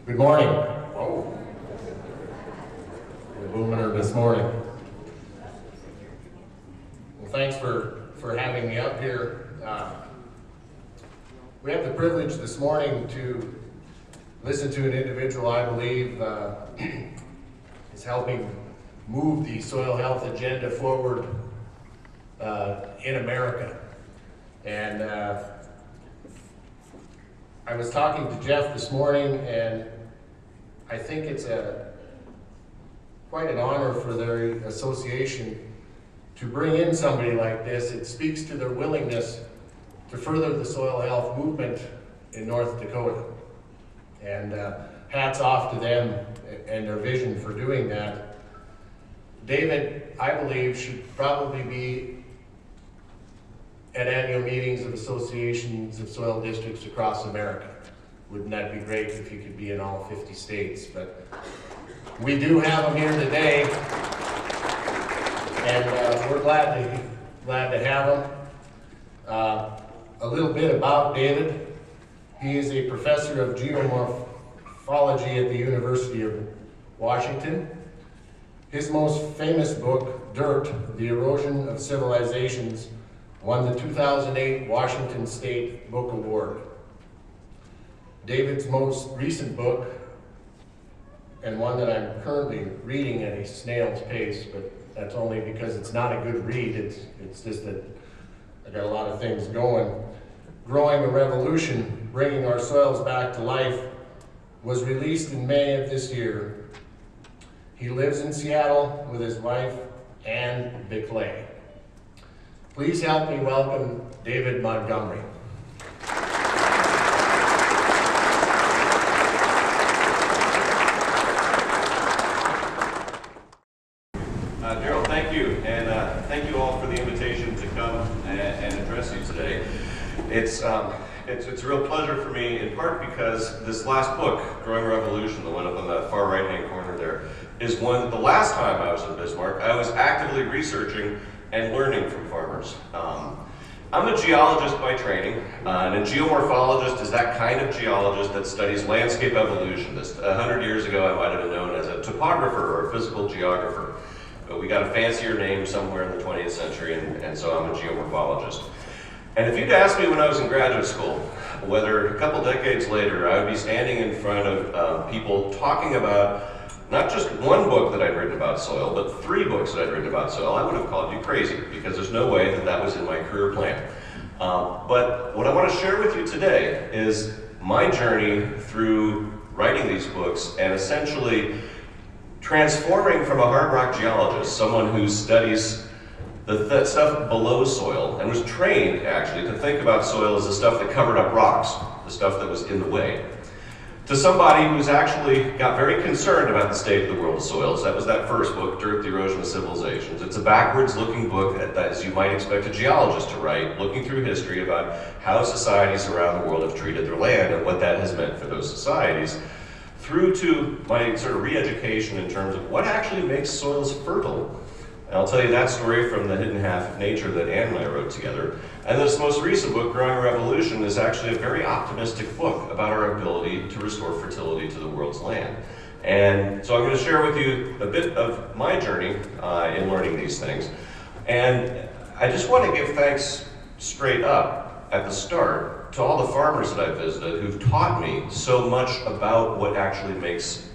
Good morning. Whoa. We're booming her this morning. Well, thanks for having me up here. We have the privilege this morning to listen to an individual I believe is helping move the soil health agenda forward in America. And I was talking to Jeff this morning, and I think it's quite an honor for their association to bring in somebody like this. It speaks to their willingness to further the soil health movement in North Dakota. And hats off to them and their vision for doing that. David, I believe, should probably be at annual meetings of associations of soil districts across America. Wouldn't that be great if you could be in all 50 states? But we do have him here today, and we're glad to have him. A little bit about David. He is a professor of geomorphology at the University of Washington. His most famous book, Dirt, The Erosion of Civilizations, won the 2008 Washington State Book Award. David's most recent book, and one that I'm currently reading at a snail's pace, but that's only because it's not a good read, it's just that I got a lot of things going. Growing a Revolution, Bringing Our Soils Back to Life, was released in May of this year. He lives in Seattle with his wife, Ann Bickley. Please help me welcome David Montgomery. Daryl, thank you, and thank you all for the invitation to come and address you today. It's a real pleasure for me, in part because this last book, Growing a Revolution, the one up on the far right-hand corner there, is one that the last time I was in Bismarck, I was actively researching and learning from farmers. I'm a geologist by training, and a geomorphologist is that kind of geologist that studies landscape evolution. 100 years ago, I might have been known as a topographer or a physical geographer. But we got a fancier name somewhere in the 20th century, and so I'm a geomorphologist. And if you'd asked me when I was in graduate school, whether a couple decades later I would be standing in front of people talking about not just one book that I'd written about soil, but 3 books that I'd written about soil, I would have called you crazy, because there's no way that that was in my career plan. But what I want to share with you today is my journey through writing these books and essentially transforming from a hard rock geologist, someone who studies the stuff below soil and was trained actually to think about soil as the stuff that covered up rocks, the stuff that was in the way, to somebody who's actually got very concerned about the state of the world of soils. That was that first book, Dirt, The Erosion of Civilizations. It's a backwards-looking book, as you might expect a geologist to write, looking through history about how societies around the world have treated their land and what that has meant for those societies, through to my sort of re-education in terms of what actually makes soils fertile. And I'll tell you that story from The Hidden Half of Nature that Ann and I wrote together. And this most recent book, Growing a Revolution, is actually a very optimistic book about our ability to restore fertility to the world's land. And so I'm going to share with you a bit of my journey in learning these things. And I just want to give thanks straight up at the start to all the farmers that I visited who've taught me so much about what actually makes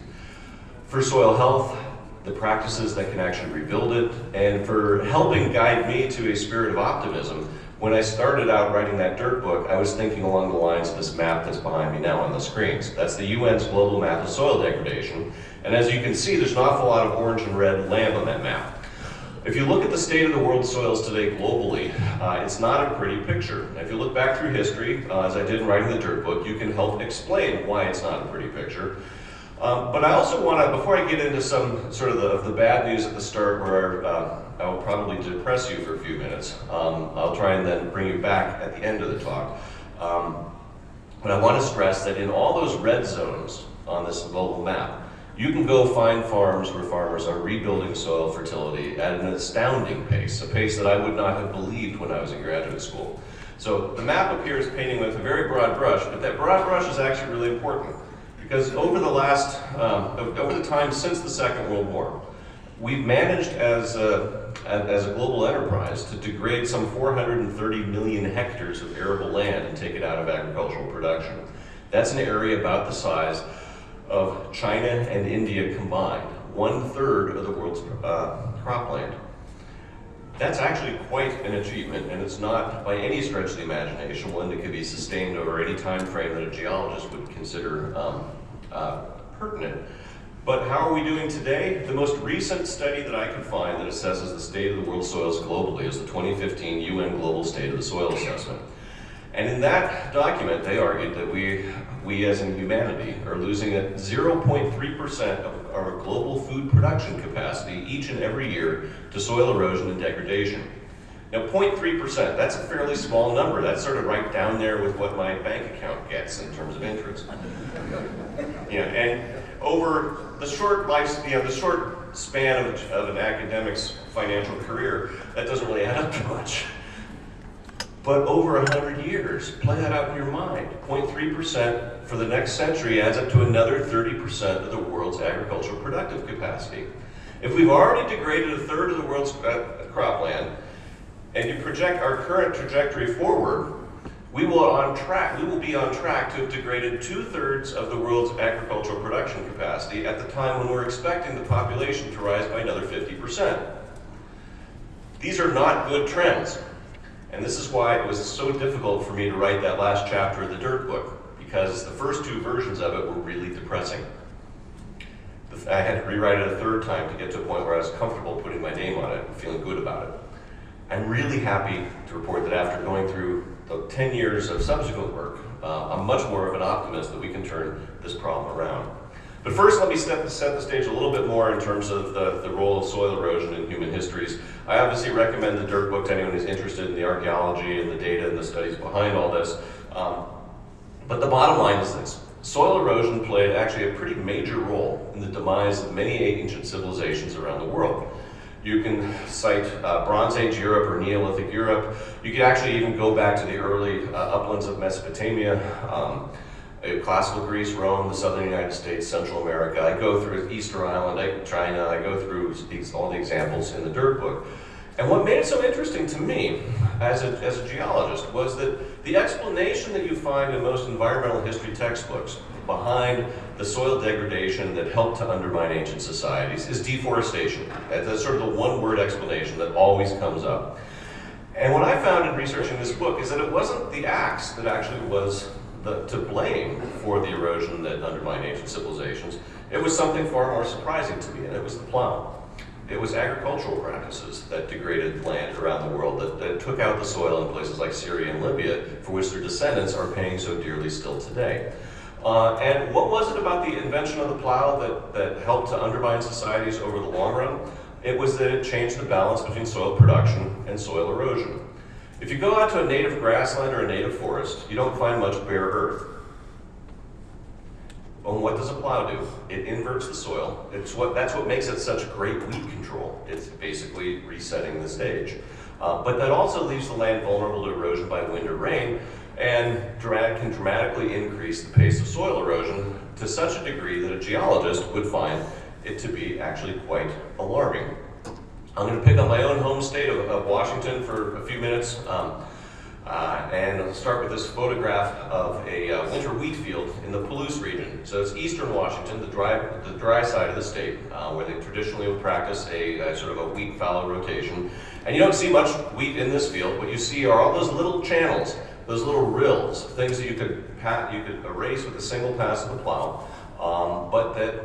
for soil health, the practices that can actually rebuild it, and for helping guide me to a spirit of optimism. When I started out writing that Dirt book, I was thinking along the lines of this map that's behind me now on the screens. That's the UN's global map of soil degradation. And as you can see, there's an awful lot of orange and red land on that map. If you look at the state of the world's soils today globally, it's not a pretty picture. If you look back through history, as I did in writing the Dirt book, you can help explain why it's not a pretty picture. But I also want to, before I get into some sort of the bad news at the start, where I will probably depress you for a few minutes, I'll try and then bring you back at the end of the talk. But I want to stress that in all those red zones on this global map, you can go find farms where farmers are rebuilding soil fertility at an astounding pace, a pace that I would not have believed when I was in graduate school. So the map appears painting with a very broad brush, but that broad brush is actually really important. Because over the time since the Second World War, we've managed as a global enterprise to degrade some 430 million hectares of arable land and take it out of agricultural production. That's an area about the size of China and India combined, 1/3 of the world's cropland. That's actually quite an achievement, and it's not by any stretch of the imagination one that could be sustained over any time frame that a geologist would consider pertinent. But how are we doing today? The most recent study that I could find that assesses the state of the world's soils globally is the 2015 UN Global State of the Soil Assessment. And in that document, they argued that we as in humanity are losing at 0.3% of our global food production capacity each and every year to soil erosion and degradation. Now, 0.3%, that's a fairly small number. That's sort of right down there with what my bank account gets in terms of interest. And over the short the short span of an academic's financial career, that doesn't really add up to much. But over 100 years, play that out in your mind. 0.3% for the next century adds up to another 30% of the world's agricultural productive capacity. If we've already degraded 1/3 of the world's cropland, and you project our current trajectory forward, we will be on track to have degraded 2/3 of the world's agricultural production capacity at the time when we're expecting the population to rise by another 50%. These are not good trends. And this is why it was so difficult for me to write that last chapter of the Dirt book, because the first 2 versions of it were really depressing. I had to rewrite it a 3rd time to get to a point where I was comfortable putting my name on it and feeling good about it. I'm really happy to report that after going through the 10 years of subsequent work, I'm much more of an optimist that we can turn this problem around. But first, let me set the stage a little bit more in terms of the role of soil erosion in human histories. I obviously recommend the Dirt book to anyone who's interested in the archaeology and the data and the studies behind all this. But the bottom line is this. Soil erosion played actually a pretty major role in the demise of many ancient civilizations around the world. You can cite Bronze Age Europe or Neolithic Europe. You could actually even go back to the early uplands of Mesopotamia, classical Greece, Rome, the southern United States, Central America. I go through Easter Island, China, I go through all the examples in the Dirt book. And what made it so interesting to me as a geologist was that the explanation that you find in most environmental history textbooks behind the soil degradation that helped to undermine ancient societies is deforestation. That's sort of the one-word explanation that always comes up. And what I found in researching this book is that it wasn't the axe that actually was to blame for the erosion that undermined ancient civilizations. It was something far more surprising to me, and it was the plow. It was agricultural practices that degraded land around the world, that took out the soil in places like Syria and Libya, for which their descendants are paying so dearly still today. And what was it about the invention of the plow that helped to undermine societies over the long run? It was that it changed the balance between soil production and soil erosion. If you go out to a native grassland or a native forest, you don't find much bare earth. Well, what does a plow do? It inverts the soil. That's what makes it such great weed control. It's basically resetting the stage. But that also leaves the land vulnerable to erosion by wind or rain, and can dramatically increase the pace of soil erosion to such a degree that a geologist would find it to be actually quite alarming. I'm going to pick up my own home state of Washington for a few minutes, and I'll start with this photograph of a winter wheat field in the Palouse region. So it's eastern Washington, the dry side of the state, where they traditionally would practice a sort of a wheat fallow rotation. And you don't see much wheat in this field. What you see are all those little channels, those little rills, things that you could erase with a single pass of the plow, but that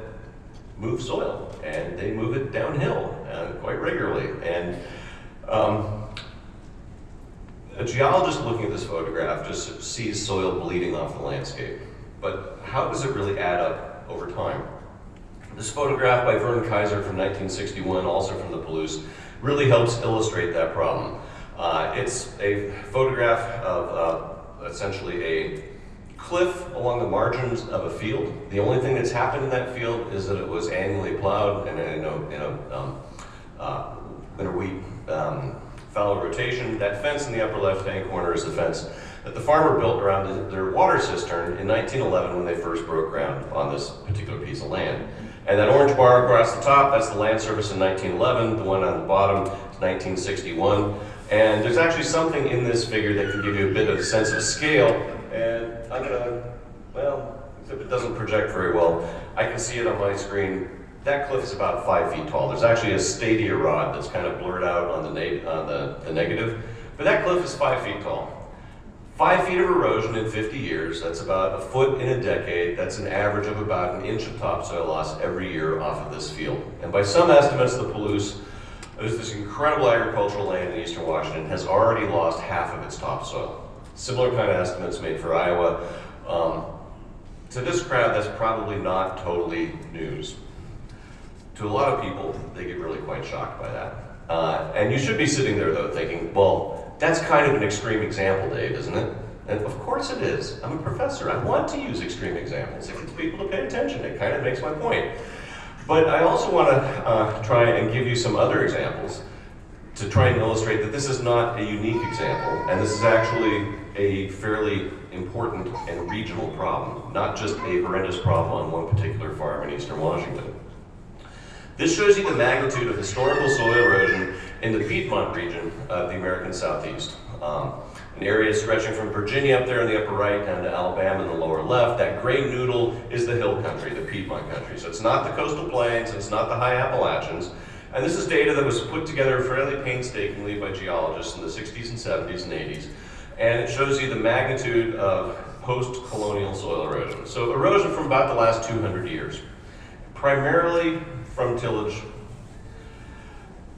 move soil, and they move it downhill quite regularly. And a geologist looking at this photograph just sees soil bleeding off the landscape. But how does it really add up over time? This photograph by Vern Kaiser from 1961, also from the Palouse, really helps illustrate that problem. It's a photograph of essentially a cliff along the margins of a field. The only thing that's happened in that field is that it was annually plowed and in a winter wheat fallow rotation. That fence in the upper left-hand corner is the fence that the farmer built around their water cistern in 1911 when they first broke ground on this particular piece of land. And that orange bar across the top, that's the land surface in 1911. The one on the bottom is 1961. And there's actually something in this figure that can give you a bit of a sense of scale. And I'm gonna, well, if it doesn't project very well, I can see it on my screen. That cliff is about 5 feet tall. There's actually a stadia rod that's kind of blurred out on the negative. But that cliff is 5 feet tall. 5 feet of erosion in 50 years, that's about a foot in a decade. That's an average of about an inch of topsoil loss every year off of this field. And by some estimates, the Palouse, there's this incredible agricultural land in eastern Washington, has already lost half of its topsoil. Similar kind of estimates made for Iowa. To this crowd, that's probably not totally news. To a lot of people, they get really quite shocked by that. And you should be sitting there though thinking, well, that's kind of an extreme example, Dave, isn't it? And of course it is. I'm a professor. I want to use extreme examples. It gets people to pay attention. It kind of makes my point. But I also want to try and give you some other examples to try and illustrate that this is not a unique example, and this is actually a fairly important and regional problem, not just a horrendous problem on one particular farm in eastern Washington. This shows you the magnitude of historical soil erosion in the Piedmont region of the American Southeast. An area stretching from Virginia up there in the upper right down to Alabama in the lower left. That gray noodle is the hill country, the Piedmont country. So it's not the coastal plains, it's not the high Appalachians. And this is data that was put together fairly painstakingly by geologists in the 60s and 70s and 80s. And it shows you the magnitude of post-colonial soil erosion. So erosion from about the last 200 years. Primarily from tillage.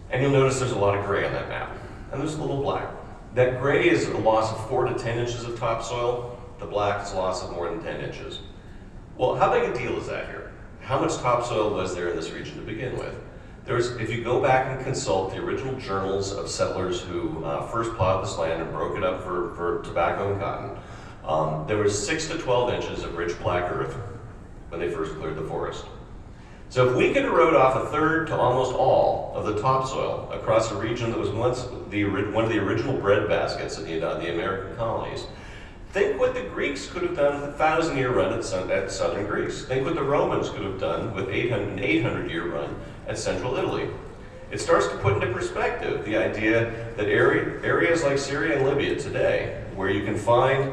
And you'll notice there's a lot of gray on that map. And there's a little black. That gray is a loss of 4 to 10 inches of topsoil. The black is a loss of more than 10 inches. Well, how big a deal is that here? How much topsoil was there in this region to begin with? If you go back and consult the original journals of settlers who first plowed this land and broke it up for tobacco and cotton, there was 6 to 12 inches of rich black earth when they first cleared the forest. So if we could erode off a third to almost all of the topsoil across a region that was once one of the original bread baskets of the American colonies, think what the Greeks could have done with a 1,000-year run at southern Greece. Think what the Romans could have done with an 800-year run at central Italy. It starts to put into perspective the idea that areas like Syria and Libya today, where you can find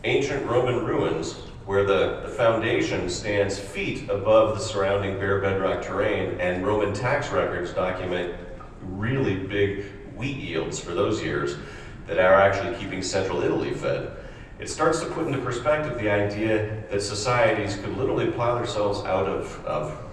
ancient Roman ruins where the foundation stands feet above the surrounding bare bedrock terrain, and Roman tax records document really big wheat yields for those years that are actually keeping central Italy fed. It starts to put into perspective the idea that societies could literally plow themselves out of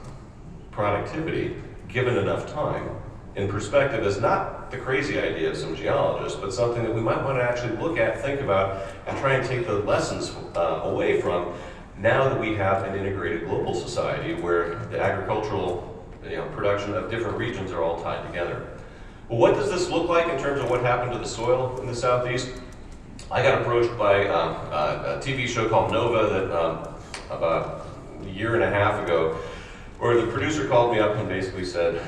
productivity given enough time. In perspective is not the crazy idea of some geologists, but something that we might want to actually look at, think about, and try and take the lessons away from now that we have an integrated global society where the agricultural production of different regions are all tied together. Well, what does this look like in terms of what happened to the soil in the Southeast? I got approached by a TV show called Nova that about a year and a half ago, where the producer called me up and basically said,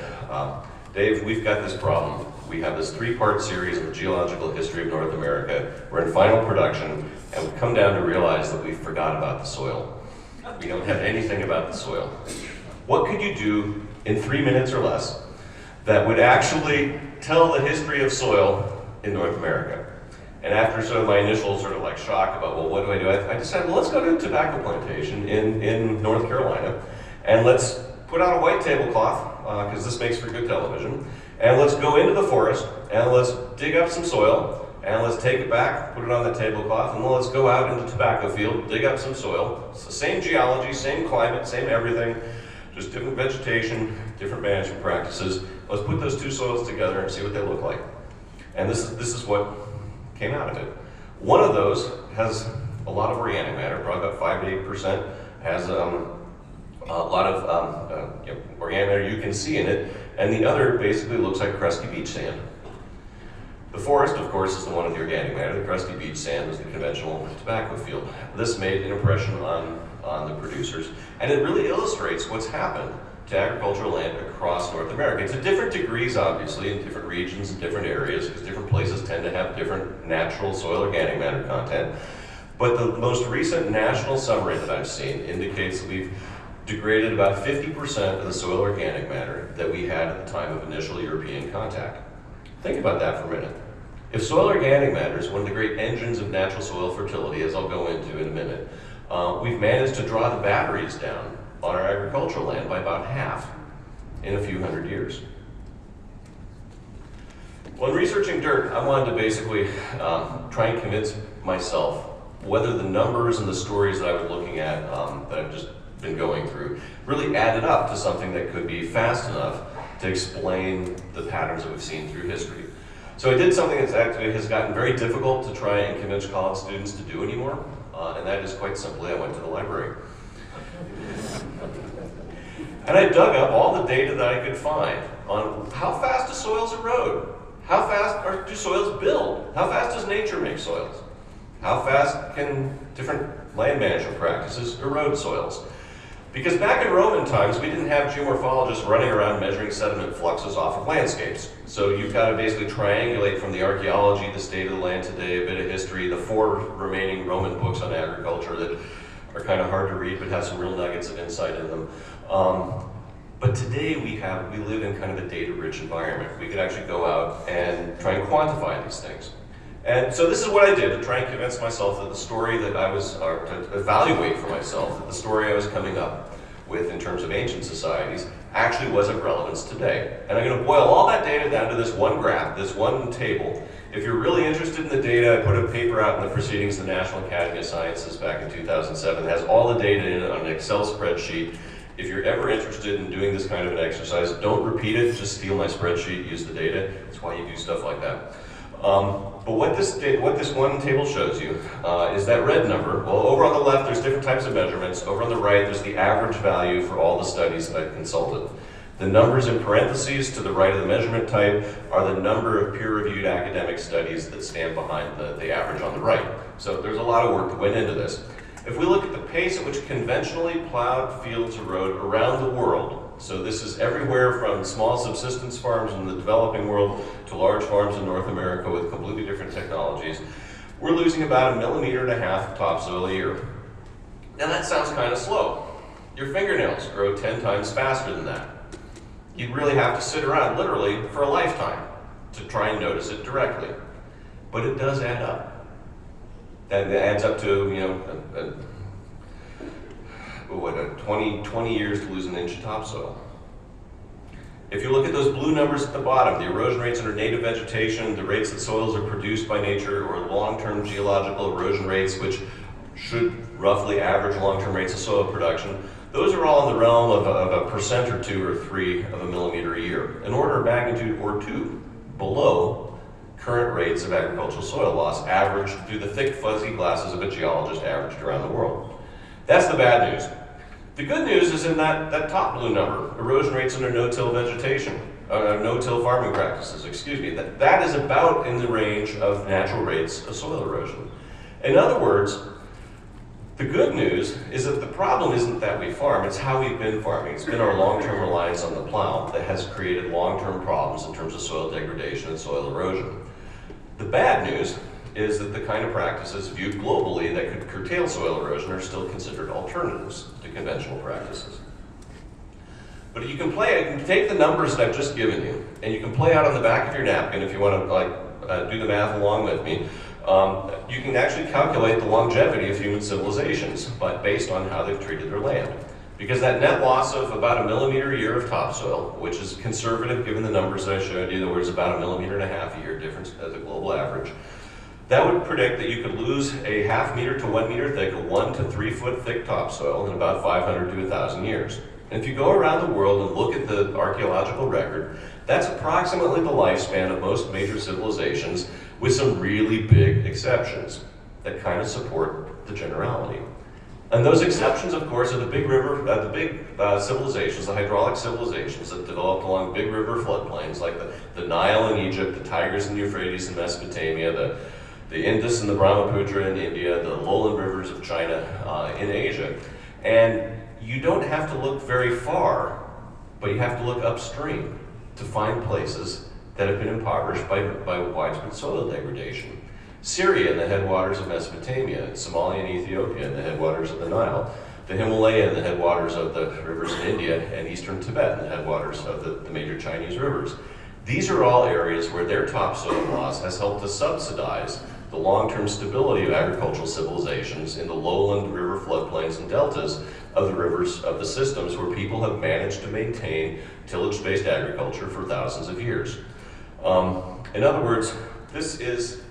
Dave, we've got this problem. We have this 3-part series of the geological history of North America. We're in final production, and we've come down to realize that we forgot about the soil. We don't have anything about the soil. What could you do in 3 minutes or less that would actually tell the history of soil in North America? And after sort of my initial sort of like shock about, well, what do? I decided, well, let's go to a tobacco plantation in North Carolina, and let's put out a white tablecloth, because this makes for good television, and let's go into the forest, and let's dig up some soil, and let's take it back, put it on the tablecloth, and then let's go out into the tobacco field, dig up some soil. It's the same geology, same climate, same everything, just different vegetation, different management practices. Let's put those 2 soils together and see what they look like. And this is what came out of it. One of those has a lot of organic matter, probably about 5 to 8%, has a lot of organic matter you can see in it, and the other basically looks like crusty beach sand. The forest, of course, is the one with the organic matter. The crusty beach sand is the conventional tobacco field. This made an impression on the producers, and it really illustrates what's happened to agricultural land across North America. It's at different degrees, obviously, in different regions and different areas, because different places tend to have different natural soil organic matter content. But the most recent national summary that I've seen indicates that we've degraded about 50% of the soil organic matter that we had at the time of initial European contact. Think about that for a minute. If soil organic matter is one of the great engines of natural soil fertility, as I'll go into in a minute, we've managed to draw the batteries down on our agricultural land by about half in a few hundred years. When researching dirt, I wanted to basically try and convince myself whether the numbers and the stories that I was looking at, that I've just been going through, really added up to something that could be fast enough to explain the patterns that we've seen through history. So I did something that actually has gotten very difficult to try and convince college students to do anymore, and that is quite simply I went to the library. And I dug up all the data that I could find on how fast do soils erode, how fast do soils build, how fast does nature make soils, how fast can different land management practices erode soils. Because back in Roman times, we didn't have geomorphologists running around measuring sediment fluxes off of landscapes. So you've got to basically triangulate from the archaeology, the state of the land today, a bit of history, the 4 remaining Roman books on agriculture that are kind of hard to read but have some real nuggets of insight in them. But today we live in kind of a data-rich environment. We could actually go out and try and quantify these things. And so this is what I did to try and convince myself that the story that or to evaluate for myself that the story I was coming up with in terms of ancient societies actually was of relevance today. And I'm going to boil all that data down to this one graph, this one table. If you're really interested in the data, I put a paper out in the Proceedings of the National Academy of Sciences back in 2007. It has all the data in it on an Excel spreadsheet. If you're ever interested in doing this kind of an exercise, don't repeat it, just steal my spreadsheet, use the data. That's why you do stuff like that. But what this one table shows you is that red number. Well, over on the left, there's different types of measurements. Over on the right, there's the average value for all the studies that I've consulted. The numbers in parentheses to the right of the measurement type are the number of peer-reviewed academic studies that stand behind the average on the right. So there's a lot of work that went into this. If we look at the pace at which conventionally plowed fields erode around the world, so this is everywhere from small subsistence farms in the developing world to large farms in North America with completely different technologies, we're losing about 1.5 millimeters of topsoil a year. Now that sounds kind of slow. Your fingernails grow 10 times faster than that. You'd really have to sit around literally for a lifetime to try and notice it directly. But it does add up. And it adds up to, 20 years to lose an inch of topsoil. If you look at those blue numbers at the bottom, the erosion rates under native vegetation, the rates that soils are produced by nature, or long-term geological erosion rates, which should roughly average long-term rates of soil production, those are all in the realm of a percent or 2 or 3 of a millimeter a year, an order of magnitude or 2 below current rates of agricultural soil loss averaged through the thick fuzzy glasses of a geologist averaged around the world. That's the bad news. The good news is in that top blue number, erosion rates under no-till vegetation, no-till farming practices, excuse me, that is about in the range of natural rates of soil erosion. In other words, the good news is that the problem isn't that we farm, it's how we've been farming. It's been our long-term reliance on the plow that has created long-term problems in terms of soil degradation and soil erosion. The bad news is that the kind of practices viewed globally that could curtail soil erosion are still considered alternatives to conventional practices. But you can take the numbers that I've just given you, and you can play out on the back of your napkin if you want to do the math along with me. You can actually calculate the longevity of human civilizations, but based on how they've treated their land. Because that net loss of about 1 millimeter a year of topsoil, which is conservative given the numbers that I showed you, there was about 1.5 millimeters a year difference as a global average, that would predict that you could lose a 0.5 meter to 1 meter thick, a 1 to 3 foot thick topsoil in about 500 to 1,000 years. And if you go around the world and look at the archaeological record, that's approximately the lifespan of most major civilizations, with some really big exceptions that kind of support the generality. And those exceptions, of course, are the big civilizations, the hydraulic civilizations that developed along big river floodplains, like the Nile in Egypt, the Tigris and Euphrates in Mesopotamia, the Indus and the Brahmaputra in India, the lowland rivers of China in Asia. And you don't have to look very far but you have to look upstream to find places that have been impoverished by widespread soil degradation. Syria in the headwaters of Mesopotamia, Somalia and Ethiopia in the headwaters of the Nile, the Himalaya in the headwaters of the rivers in India, and eastern Tibet in the headwaters of the major Chinese rivers. These are all areas where their topsoil loss has helped to subsidize the long-term stability of agricultural civilizations in the lowland river floodplains and deltas of the rivers of the systems where people have managed to maintain tillage-based agriculture for thousands of years. In other words, this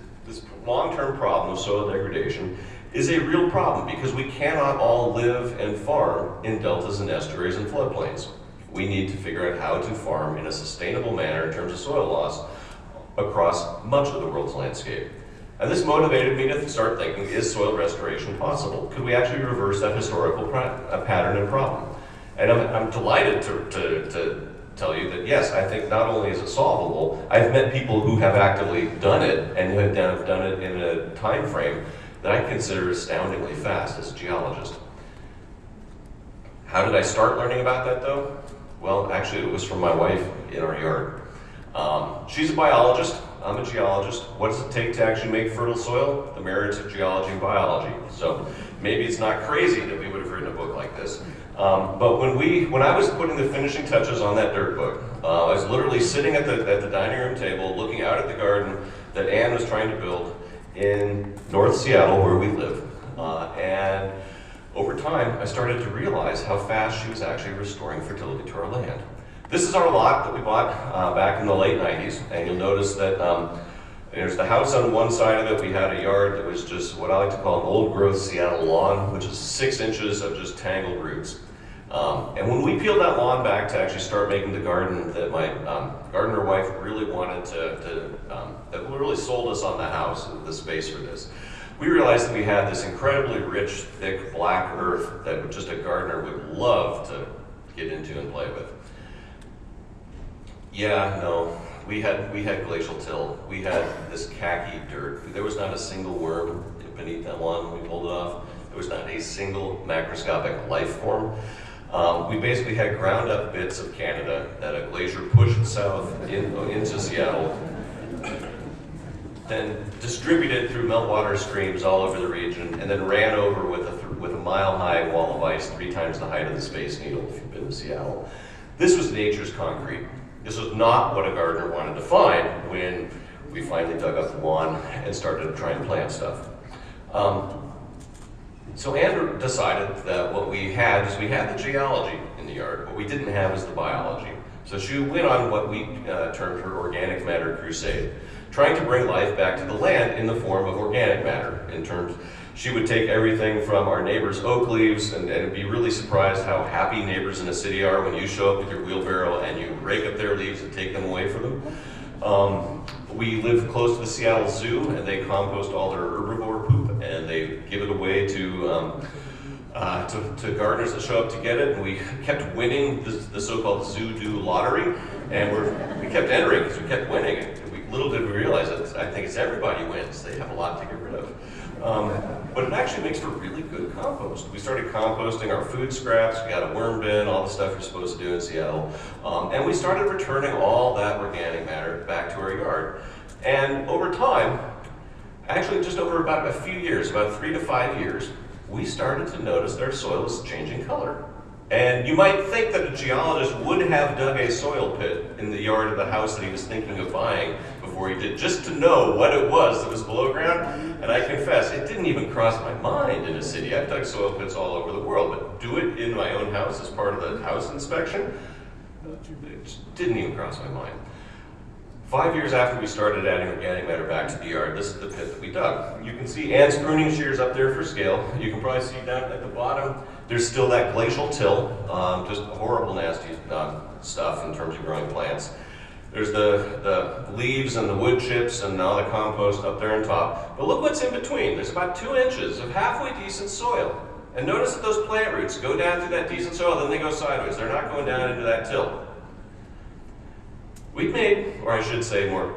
long-term problem of soil degradation is a real problem because we cannot all live and farm in deltas and estuaries and floodplains. We need to figure out how to farm in a sustainable manner in terms of soil loss across much of the world's landscape. And this motivated me to start thinking, is soil restoration possible? Could we actually reverse that historical pattern and problem? And I'm delighted to tell you that yes, I think not only is it solvable, I've met people who have actively done it and who have done it in a time frame that I consider astoundingly fast as a geologist. How did I start learning about that though? Well, actually it was from my wife in our yard. She's a biologist, I'm a geologist. What does it take to actually make fertile soil? The merits of geology and biology. So maybe it's not crazy that we would have written a book like this. But when I was putting the finishing touches on that dirt book, I was literally sitting at the dining room table looking out at the garden that Anne was trying to build in North Seattle where we live. And over time, I started to realize how fast she was actually restoring fertility to our land. This is our lot that we bought back in the late 90s, and you'll notice that there's the house on one side of it. We had a yard that was just what I like to call an old growth Seattle lawn, which is 6 inches of just tangled roots. And when we peeled that lawn back to actually start making the garden that my gardener wife really wanted that really sold us on the house, the space for this, we realized that we had this incredibly rich, thick, black earth that just a gardener would love to get into and play with. Yeah, no, we had glacial till. We had this khaki dirt. There was not a single worm beneath that lawn when we pulled it off. There was not a single macroscopic life form. We basically had ground up bits of Canada that a glacier pushed south into Seattle, then distributed through meltwater streams all over the region, and then ran over with a mile-high wall of ice 3 times the height of the Space Needle if you've been to Seattle. This was nature's concrete. This was not what a gardener wanted to find when we finally dug up the lawn and started to try and plant stuff. So Andrew decided that what we had is we had the geology in the yard. What we didn't have is the biology. So she went on what we termed her organic matter crusade, trying to bring life back to the land in the form of organic matter. She would take everything from our neighbors' oak leaves and be really surprised how happy neighbors in a city are when you show up with your wheelbarrow and you rake up their leaves and take them away from them. We live close to the Seattle Zoo, and they compost all their herbivore poop and they give it away to gardeners that show up to get it. And we kept winning the so-called Zoo-Doo lottery, and we kept entering because we kept winning it. Little did we realize that I think it's everybody wins. They have a lot to get rid of. But it actually makes for really good compost. We started composting our food scraps. We had a worm bin, all the stuff you're supposed to do in Seattle. And we started returning all that organic matter back to our yard. And over time, actually just over about a few years, about 3 to 5 years, we started to notice that our soil was changing color. And you might think that a geologist would have dug a soil pit in the yard of the house that he was thinking of buying before he did, just to know what it was that was below ground. And I confess, it didn't even cross my mind in a city. I've dug soil pits all over the world, but do it in my own house as part of the house inspection? It didn't even cross my mind. 5 years after we started adding organic matter back to the yard, this is the pit that we dug. You can see Anne's pruning shears up there for scale. You can probably see down at the bottom, there's still that glacial till, just horrible, nasty stuff in terms of growing plants. There's the leaves and the wood chips and all the compost up there on top. But look what's in between. There's about 2 inches of halfway decent soil. And notice that those plant roots go down through that decent soil, then they go sideways. They're not going down into that till. We've made, or I should say more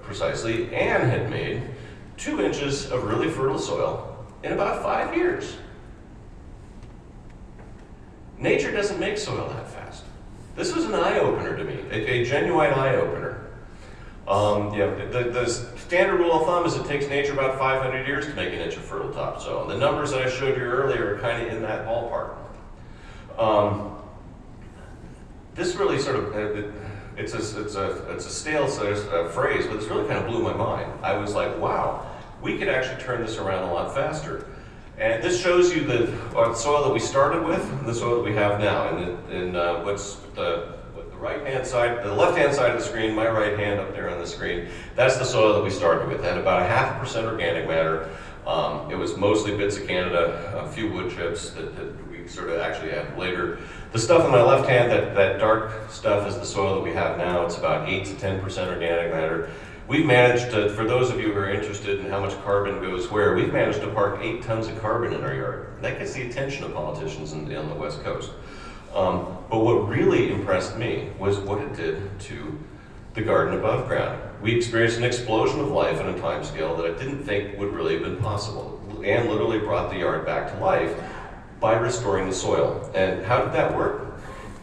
precisely, Anne had made 2 inches of really fertile soil in about 5 years. Nature doesn't make soil that fast. This was an eye-opener to me, a genuine eye-opener. The standard rule of thumb is it takes nature about 500 years to make an inch of fertile topsoil. And the numbers that I showed you earlier are kind of in that ballpark. This really sort of, it's a stale phrase, but it's really kind of blew my mind. I was like, wow, we could actually turn this around a lot faster. And this shows you the soil that we started with and the soil that we have now. And what's the right-hand side, the left-hand side of the screen, my right hand up there on the screen, that's the soil that we started with. It had about 0.5% organic matter. It was mostly bits of Canada, a few wood chips that we sort of actually added later. The stuff on my left hand, that dark stuff, is the soil that we have now. It's about 8 to 10% organic matter. We've managed to, for those of you who are interested in how much carbon goes where, we've managed to park 8 tons of carbon in our yard. That gets the attention of politicians on the West Coast. But what really impressed me was what it did to the garden above ground. We experienced an explosion of life on a time scale that I didn't think would really have been possible. Anne literally brought the yard back to life by restoring the soil. And how did that work?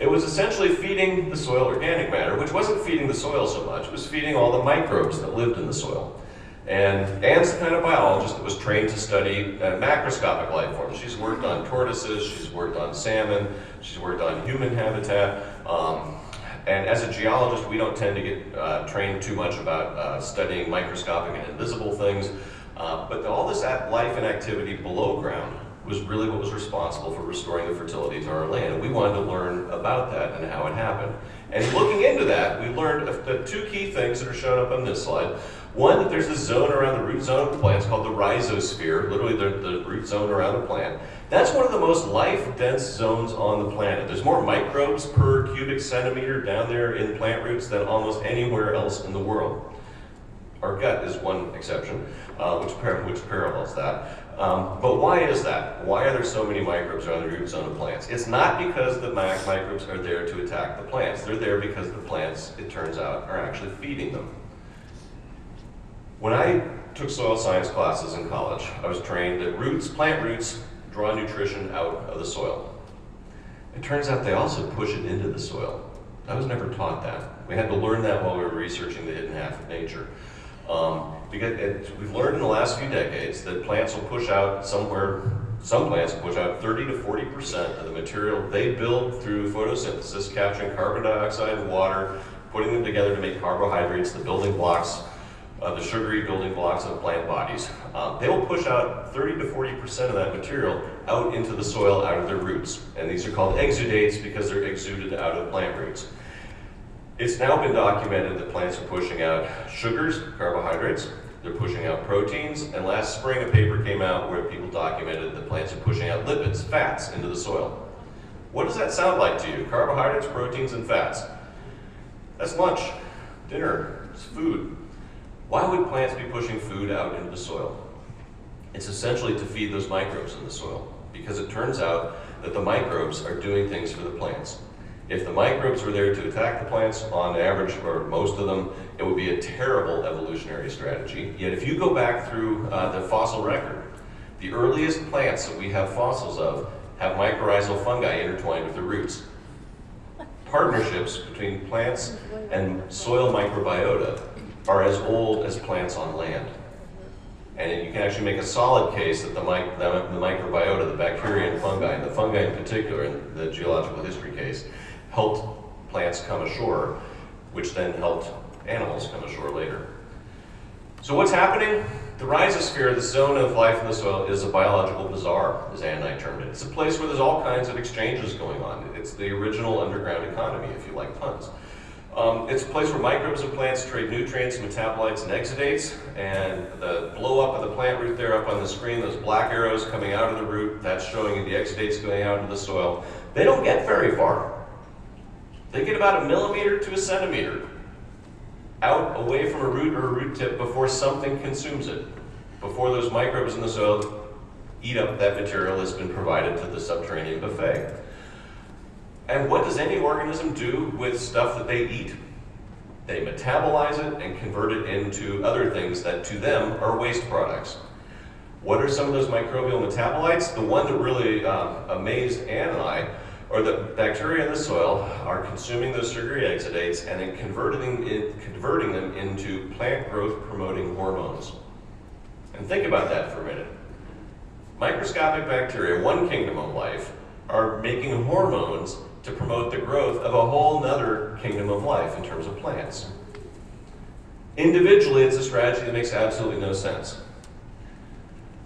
It was essentially feeding the soil organic matter, which wasn't feeding the soil so much, it was feeding all the microbes that lived in the soil. And Anne's the kind of biologist that was trained to study macroscopic life forms. She's worked on tortoises, she's worked on salmon, she's worked on human habitat. And as a geologist, we don't tend to get trained too much about studying microscopic and invisible things. But all this life and activity below ground was really what was responsible for restoring the fertility to our land. And we wanted to learn about that and how it happened. And looking into that, we learned the 2 key things that are shown up on this slide. One, that there's this zone around the root zone of the plant. It's called the rhizosphere, literally the root zone around the plant. That's one of the most life-dense zones on the planet. There's more microbes per cubic centimeter down there in plant roots than almost anywhere else in the world. Our gut is one exception, which parallels that. But why is that? Why are there so many microbes around the root zone of plants? It's not because the microbes are there to attack the plants. They're there because the plants, it turns out, are actually feeding them. When I took soil science classes in college, I was trained that plant roots draw nutrition out of the soil. It turns out they also push it into the soil. I was never taught that. We had to learn that while we were researching the hidden half of nature. Because we've learned in the last few decades that plants will push out some plants will push out 30 to 40% of the material they build through photosynthesis, capturing carbon dioxide and water, putting them together to make carbohydrates, the building blocks, the sugary building blocks of plant bodies. They will push out 30 to 40% of that material out into the soil, out of their roots. And these are called exudates because they're exuded out of plant roots. It's now been documented that plants are pushing out sugars, carbohydrates, they're pushing out proteins, and last spring a paper came out where people documented that plants are pushing out lipids, fats, into the soil. What does that sound like to you? Carbohydrates, proteins, and fats. That's lunch, dinner, it's food. Why would plants be pushing food out into the soil? It's essentially to feed those microbes in the soil, because it turns out that the microbes are doing things for the plants. If the microbes were there to attack the plants, on average, or most of them, it would be a terrible evolutionary strategy. Yet if you go back through the fossil record, the earliest plants that we have fossils of have mycorrhizal fungi intertwined with their roots. Partnerships between plants and soil microbiota are as old as plants on land. And you can actually make a solid case that the microbiota, the bacteria and fungi, and the fungi in particular, in the geological history case, helped plants come ashore, which then helped animals come ashore later. So what's happening? The rhizosphere, the zone of life in the soil, is a biological bazaar, as Anne and I termed it. It's a place where there's all kinds of exchanges going on. It's the original underground economy, if you like puns. It's a place where microbes and plants trade nutrients, metabolites, and exudates, and the blow up of the plant root there up on the screen, those black arrows coming out of the root, that's showing you the exudates going out into the soil. They don't get very far. They get about 1 millimeter to 1 centimeter out away from a root or a root tip before something consumes it, before those microbes in the soil eat up that material that's been provided to the subterranean buffet. And what does any organism do with stuff that they eat? They metabolize it and convert it into other things that to them are waste products. What are some of those microbial metabolites? The one that really amazed Anne and I or the bacteria in the soil are consuming those sugary exudates and then converting them into plant growth promoting hormones. And think about that for a minute. Microscopic bacteria, one kingdom of life, are making hormones to promote the growth of a whole nother kingdom of life in terms of plants. Individually, it's a strategy that makes absolutely no sense.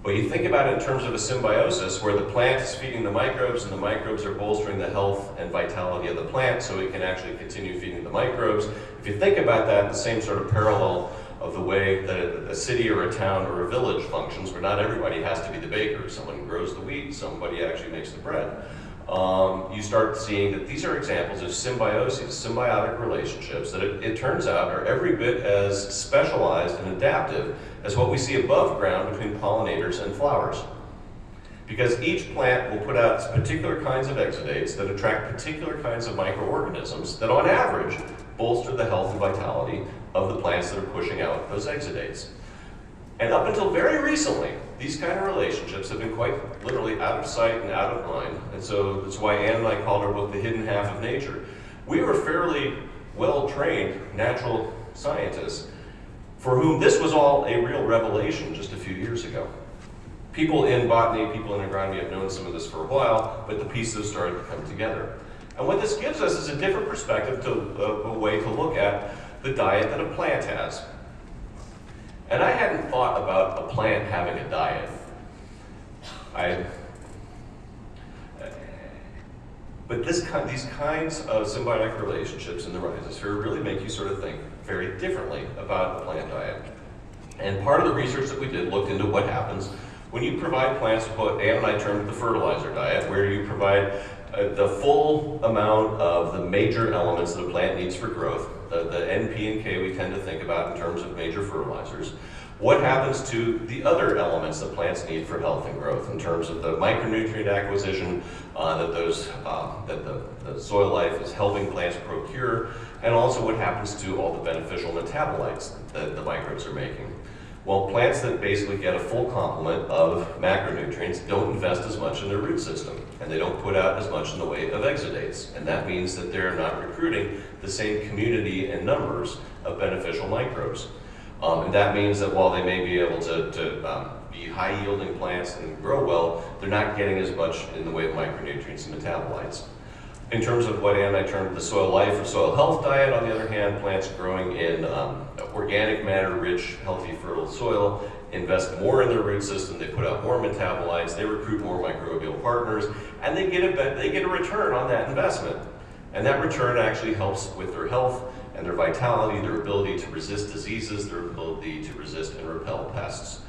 But you think about it in terms of a symbiosis where the plant is feeding the microbes and the microbes are bolstering the health and vitality of the plant so it can actually continue feeding the microbes. If you think about that, the same sort of parallel of the way that a city or a town or a village functions, where not everybody has to be the baker. Someone grows the wheat, somebody actually makes the bread. You start seeing that these are examples of symbioses, symbiotic relationships that it turns out are every bit as specialized and adaptive as what we see above ground between pollinators and flowers. Because each plant will put out particular kinds of exudates that attract particular kinds of microorganisms that on average bolster the health and vitality of the plants that are pushing out those exudates. And up until very recently, these kind of relationships have been quite literally out of sight and out of mind. And so that's why Ann and I called our book The Hidden Half of Nature. We were fairly well-trained natural scientists for whom this was all a real revelation just a few years ago. People in botany, people in agronomy have known some of this for a while, but the pieces started to come together. And what this gives us is a different perspective, a way to look at the diet that a plant has. And I hadn't thought about a plant having a diet. But these kinds of symbiotic relationships in the rhizosphere really make you sort of think very differently about a plant diet. And part of the research that we did looked into what happens when you provide plants what Ann and I termed the fertilizer diet, where you provide the full amount of the major elements that a plant needs for growth. The N, P, and K we tend to think about in terms of major fertilizers. What happens to the other elements that plants need for health and growth in terms of the micronutrient acquisition that the soil life is helping plants procure, and also what happens to all the beneficial metabolites that the microbes are making. Well, plants that basically get a full complement of macronutrients don't invest as much in their root system, and they don't put out as much in the way of exudates. And that means that they're not recruiting the same community and numbers of beneficial microbes. And that means that while they may be able to be high-yielding plants and grow well, they're not getting as much in the way of micronutrients and metabolites. In terms of what Ann and I termed the soil life or soil health diet, on the other hand, plants growing in organic matter-rich, healthy, fertile soil invest more in their root system, they put out more metabolites, they recruit more microbial partners, and they get a return on that investment. And that return actually helps with their health and their vitality, their ability to resist diseases, their ability to resist and repel pests.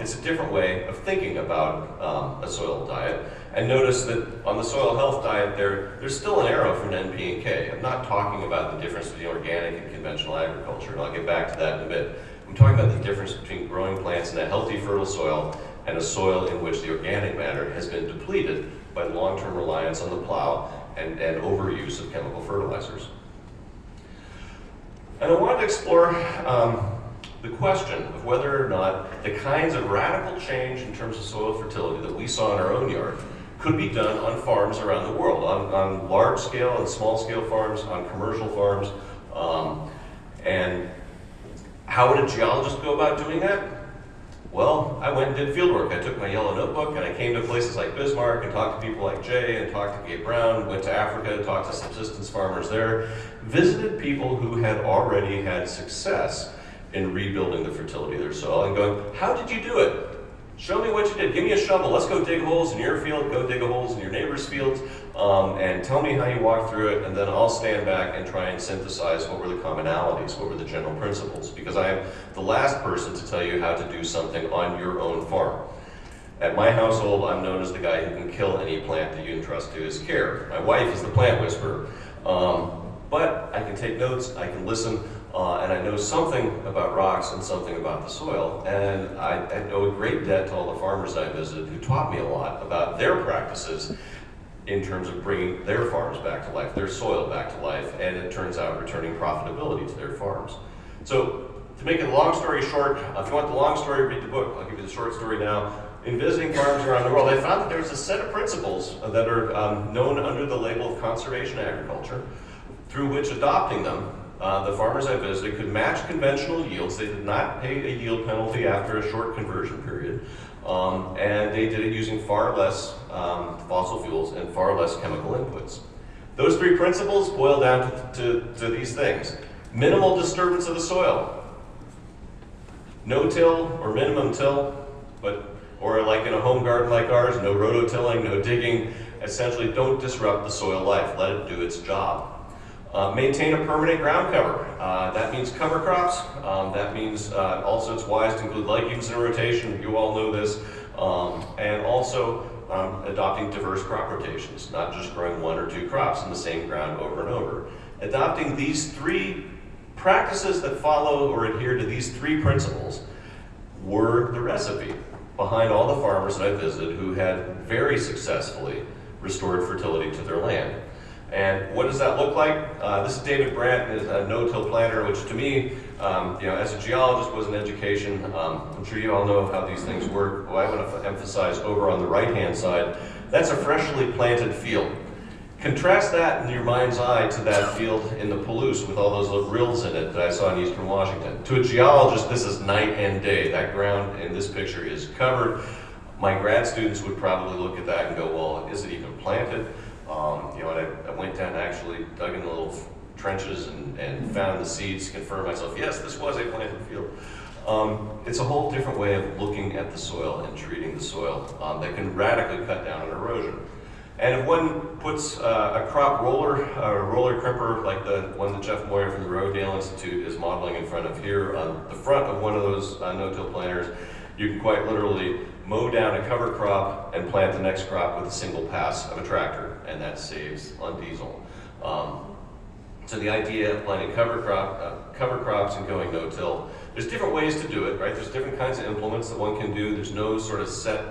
It's a different way of thinking about a soil diet. And notice that on the soil health diet, there's still an arrow for an N, P, and K. I'm not talking about the difference between organic and conventional agriculture, and I'll get back to that in a bit. I'm talking about the difference between growing plants in a healthy, fertile soil and a soil in which the organic matter has been depleted by long-term reliance on the plow and overuse of chemical fertilizers. And I wanted to explore the question of whether or not the kinds of radical change in terms of soil fertility that we saw in our own yard could be done on farms around the world, on large scale and small scale farms, on commercial farms. And how would a geologist go about doing that? Well, I went and did field work. I took my yellow notebook and I came to places like Bismarck and talked to people like Jay and talked to Gabe Brown, went to Africa, talked to subsistence farmers there, visited people who had already had success in rebuilding the fertility of their soil and going, how did you do it? Show me what you did. Give me a shovel. Let's go dig holes in your field, go dig holes in your neighbor's fields, and tell me how you walked through it, and then I'll stand back and try and synthesize what were the commonalities, what were the general principles, because I am the last person to tell you how to do something on your own farm. At my household, I'm known as the guy who can kill any plant that you entrust to his care. My wife is the plant whisperer. But I can take notes, I can listen, and I know something about rocks and something about the soil, and I owe a great debt to all the farmers I visited who taught me a lot about their practices in terms of bringing their farms back to life, their soil back to life, and it turns out returning profitability to their farms. So to make a long story short, if you want the long story, read the book. I'll give you the short story now. in visiting farms around the world, I found that there's a set of principles that are known under the label of conservation agriculture, through which adopting them, the farmers I visited could match conventional yields. They did not pay a yield penalty after a short conversion period, and they did it using far less fossil fuels and far less chemical inputs. Those three principles boil down to these things. Minimal disturbance of the soil. No till or minimum till, or like in a home garden like ours, no rototilling, no digging. Essentially, don't disrupt the soil life. Let it do its job. Maintain a permanent ground cover. That means cover crops. That means also it's wise to include legumes in rotation. You all know this. And also adopting diverse crop rotations, not just growing one or two crops in the same ground over and over. Adopting these three practices that follow or adhere to these three principles were the recipe behind all the farmers that I visited who had very successfully restored fertility to their land. And what does that look like? This is David Brandt, is a no-till planter, which to me, as a geologist was an education. I'm sure you all know how these things work. Well, I want to emphasize over on the right-hand side, that's a freshly planted field. Contrast that in your mind's eye to that field in the Palouse with all those little rills in it that I saw in Eastern Washington. To a geologist, this is night and day. That ground in this picture is covered. My grad students would probably look at that and go, well, is it even planted? And I went down and actually dug in the little trenches and found the seeds, confirmed myself, yes, this was a planted field. It's a whole different way of looking at the soil and treating the soil that can radically cut down on erosion. And if one puts a crop roller, a roller crimper like the one that Jeff Moyer from the Rodale Institute is modeling in front of here, on the front of one of those no-till planters, you can quite literally mow down a cover crop and plant the next crop with a single pass of a tractor, and that saves on diesel. So the idea of planting cover crops and going no-till, there's different ways to do it, right? There's different kinds of implements that one can do. There's no sort of set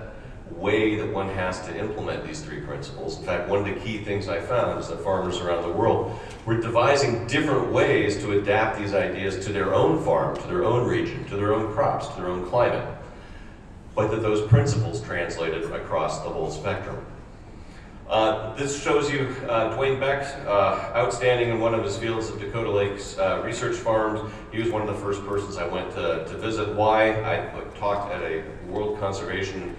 way that one has to implement these three principles. In fact, one of the key things I found is that farmers around the world were devising different ways to adapt these ideas to their own farm, to their own region, to their own crops, to their own climate, but that those principles translated across the whole spectrum. This shows you Dwayne Beck, outstanding in one of his fields of Dakota Lakes research farms. He was one of the first persons I went to visit. Why? I talked at a World Conservation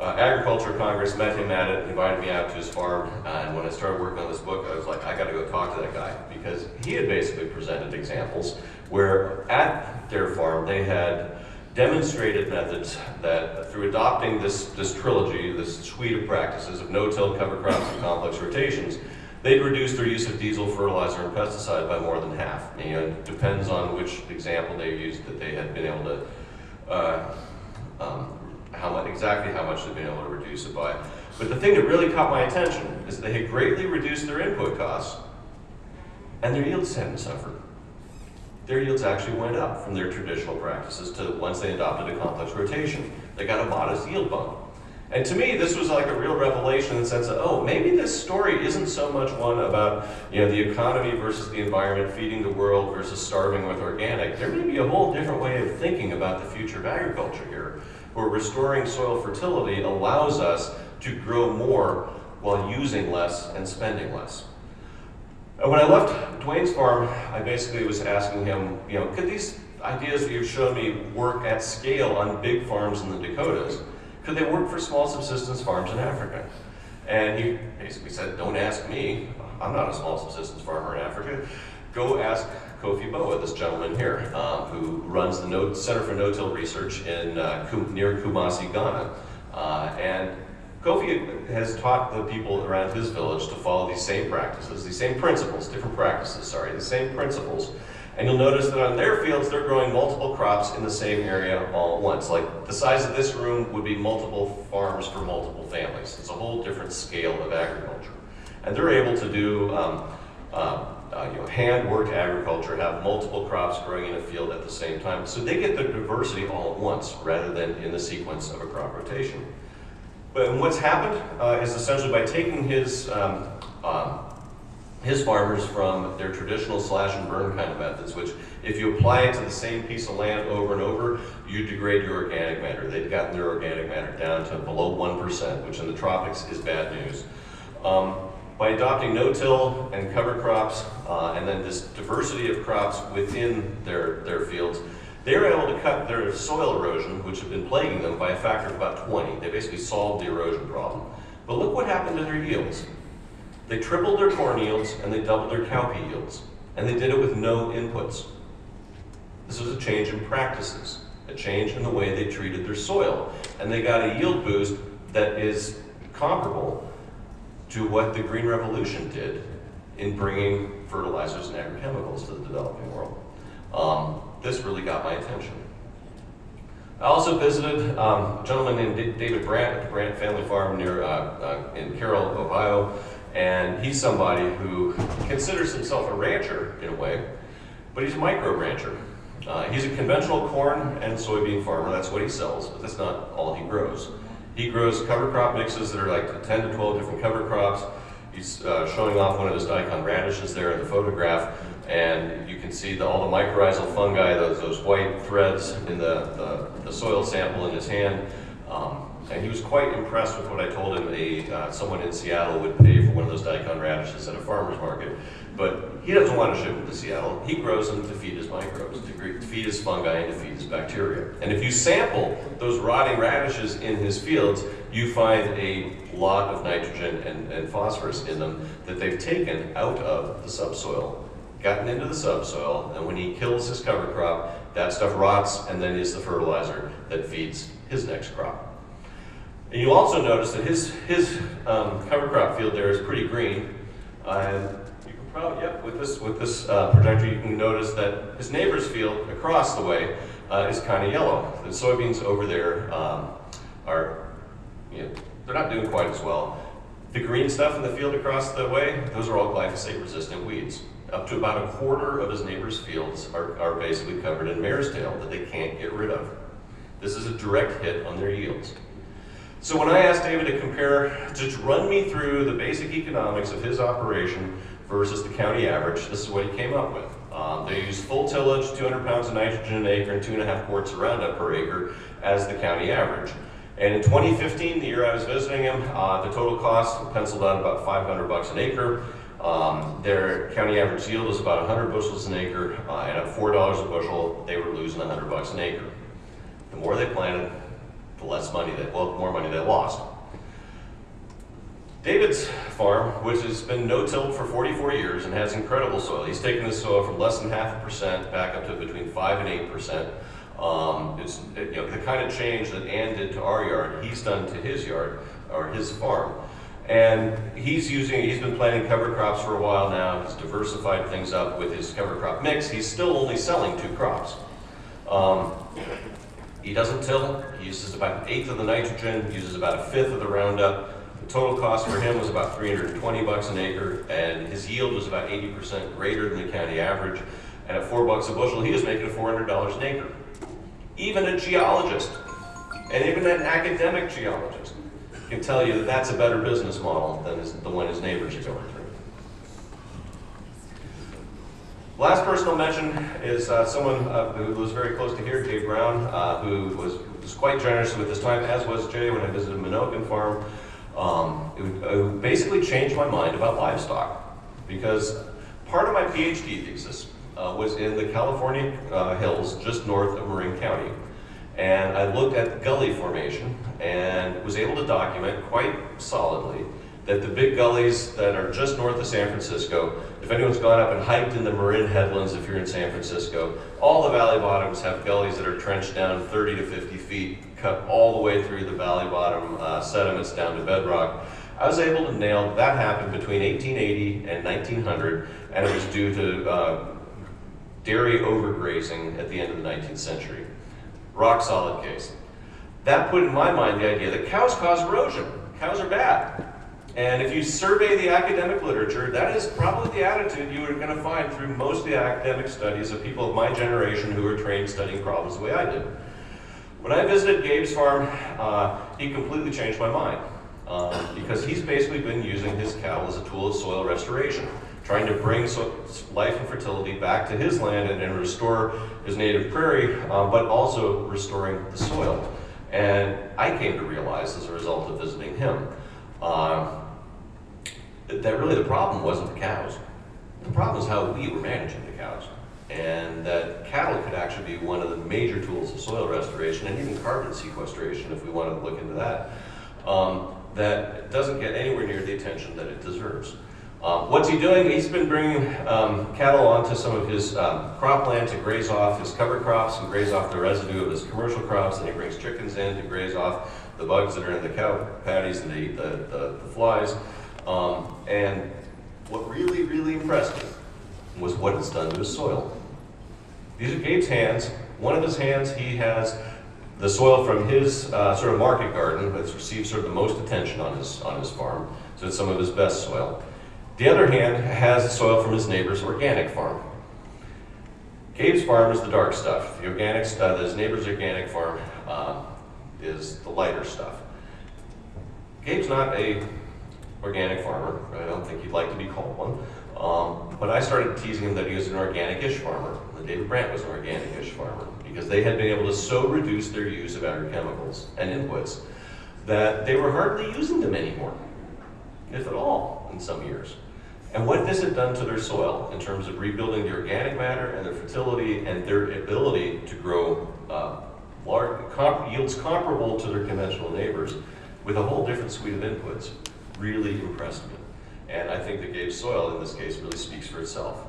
Agriculture Congress, met him at it, invited me out to his farm, and when I started working on this book, I was like, I gotta go talk to that guy, because he had basically presented examples where at their farm they had demonstrated methods that through adopting this trilogy, this suite of practices of no-till, cover crops, and complex rotations, they'd reduce their use of diesel, fertilizer, and pesticide by more than half. And, it depends on which example they used that they had been able to exactly how much they've been able to reduce it by. But the thing that really caught my attention is they had greatly reduced their input costs, and their yields hadn't suffered. Their yields actually went up from their traditional practices to once they adopted a complex rotation. They got a modest yield bump. And to me, this was like a real revelation in the sense of, oh, maybe this story isn't so much one about the economy versus the environment, feeding the world versus starving with organic. There may be a whole different way of thinking about the future of agriculture here, where restoring soil fertility allows us to grow more while using less and spending less. And when I left Dwayne's farm, I basically was asking him, could these ideas that you've shown me work at scale on big farms in the Dakotas? Could they work for small subsistence farms in Africa? And he basically said, don't ask me. I'm not a small subsistence farmer in Africa. Go ask Kofi Boa, this gentleman here, who runs the Center for No-Till Research in near Kumasi, Ghana. And Kofi has taught the people around his village to follow these same practices, these same principles, the same principles. And you'll notice that on their fields, they're growing multiple crops in the same area all at once. Like the size of this room would be multiple farms for multiple families. It's a whole different scale of agriculture. And they're able to do hand-worked agriculture, have multiple crops growing in a field at the same time. So they get the diversity all at once rather than in the sequence of a crop rotation. But what's happened is essentially by taking his his farmers from their traditional slash and burn kind of methods, which if you apply it to the same piece of land over and over, you degrade your organic matter. They've gotten their organic matter down to below 1%, which in the tropics is bad news. By adopting no-till and cover crops, and then this diversity of crops within their fields, they were able to cut their soil erosion, which had been plaguing them, by a factor of about 20. They basically solved the erosion problem. But look what happened to their yields. They tripled their corn yields and they doubled their cowpea yields. And they did it with no inputs. This was a change in practices, a change in the way they treated their soil. And they got a yield boost that is comparable to what the Green Revolution did in bringing fertilizers and agrochemicals to the developing world. This really got my attention. I also visited a gentleman named David Brandt at the Brandt family farm near in Carroll, Ohio. And he's somebody who considers himself a rancher in a way, but he's a micro rancher. He's a conventional corn and soybean farmer. That's what he sells, but that's not all he grows. He grows cover crop mixes that are like 10 to 12 different cover crops. He's showing off one of his daikon radishes there in the photograph, and you can see all the mycorrhizal fungi, those white threads in the soil sample in his hand. And he was quite impressed with what I told him someone in Seattle would pay for one of those daikon radishes at a farmer's market. But he doesn't want to ship them to Seattle. He grows them to feed his microbes, to feed his fungi, and to feed his bacteria. And if you sample those rotting radishes in his fields, you find a lot of nitrogen and phosphorus in them that they've taken out of the subsoil, gotten into the subsoil, and when he kills his cover crop, that stuff rots and then is the fertilizer that feeds his next crop. And you'll also notice that his cover crop field there is pretty green. And you can probably, with this projector, you can notice that his neighbor's field across the way is kind of yellow. The soybeans over there are, they're not doing quite as well. The green stuff in the field across the way, those are all glyphosate-resistant weeds. Up to about a quarter of his neighbor's fields are basically covered in mare's tail that they can't get rid of. This is a direct hit on their yields. So when I asked David to compare, to run me through the basic economics of his operation versus the county average, this is what he came up with. They use full tillage, 200 pounds of nitrogen an acre, and 2.5 quarts of Roundup per acre as the county average. And in 2015, the year I was visiting him, the total cost penciled out about $500 an acre. Their county average yield was about 100 bushels an acre, and at $4 a bushel, they were losing $100 an acre. The more they planted, the more money they lost. David's farm, which has been no-tilled for 44 years and has incredible soil. He's taken this soil from less than 0.5% back up to between 5 and 8%. It's the kind of change that Ann did to our yard, he's done to his yard, or his farm. And he's been planting cover crops for a while now. He's diversified things up with his cover crop mix. He's still only selling 2 crops. He doesn't till. He uses about 1/8 of the nitrogen, uses about 1/5 of the Roundup. The total cost for him was about $320 an acre, and his yield was about 80% greater than the county average. And at $4 a bushel, he was making $400 an acre. Even a geologist, and even an academic geologist, can tell you that that's a better business model than the one his neighbors are going through. Last person I'll mention is someone who was very close to here, Jay Brown, who was quite generous with his time, as was Jay when I visited Minokan Farm. It basically changed my mind about livestock, because part of my PhD thesis was in the California hills just north of Marin County. And I looked at the gully formation and was able to document quite solidly that the big gullies that are just north of San Francisco, if anyone's gone up and hiked in the Marin headlands if you're in San Francisco, all the valley bottoms have gullies that are trenched down 30 to 50 feet, cut all the way through the valley bottom sediments down to bedrock. I was able to nail that happened between 1880 and 1900, and it was due to dairy overgrazing at the end of the 19th century. Rock solid case. That put in my mind the idea that cows cause erosion. Cows are bad. And if you survey the academic literature, that is probably the attitude you are going to find through most of the academic studies of people of my generation who are trained studying problems the way I did. When I visited Gabe's farm, he completely changed my mind because he's basically been using his cattle as a tool of soil restoration. trying to bring life and fertility back to his land and restore his native prairie, but also restoring the soil. And I came to realize as a result of visiting him that really the problem wasn't the cows. The problem is how we were managing the cows. And that cattle could actually be one of the major tools of soil restoration and even carbon sequestration, if we wanted to look into that, that doesn't get anywhere near the attention that it deserves. What's he doing? He's been bringing cattle onto some of his cropland to graze off his cover crops and graze off the residue of his commercial crops, and he brings chickens in to graze off the bugs that are in the cow patties and the flies. And what really, really impressed me was what it's done to his soil. These are Gabe's hands. One of his hands, he has the soil from his sort of market garden that's received sort of the most attention on his farm. So it's some of his best soil. The other hand has the soil from his neighbor's organic farm. Gabe's farm is the dark stuff. The organic stuff, his neighbor's organic farm is the lighter stuff. Gabe's not a organic farmer. I don't think he'd like to be called one. But I started teasing him that he was an organic-ish farmer. And David Brandt was an organic-ish farmer because they had been able to so reduce their use of agrochemicals and inputs that they were hardly using them anymore, if at all, in some years. And what this had done to their soil in terms of rebuilding the organic matter and their fertility and their ability to grow yields comparable to their conventional neighbors with a whole different suite of inputs really impressed me. And I think that Gabe's soil in this case really speaks for itself.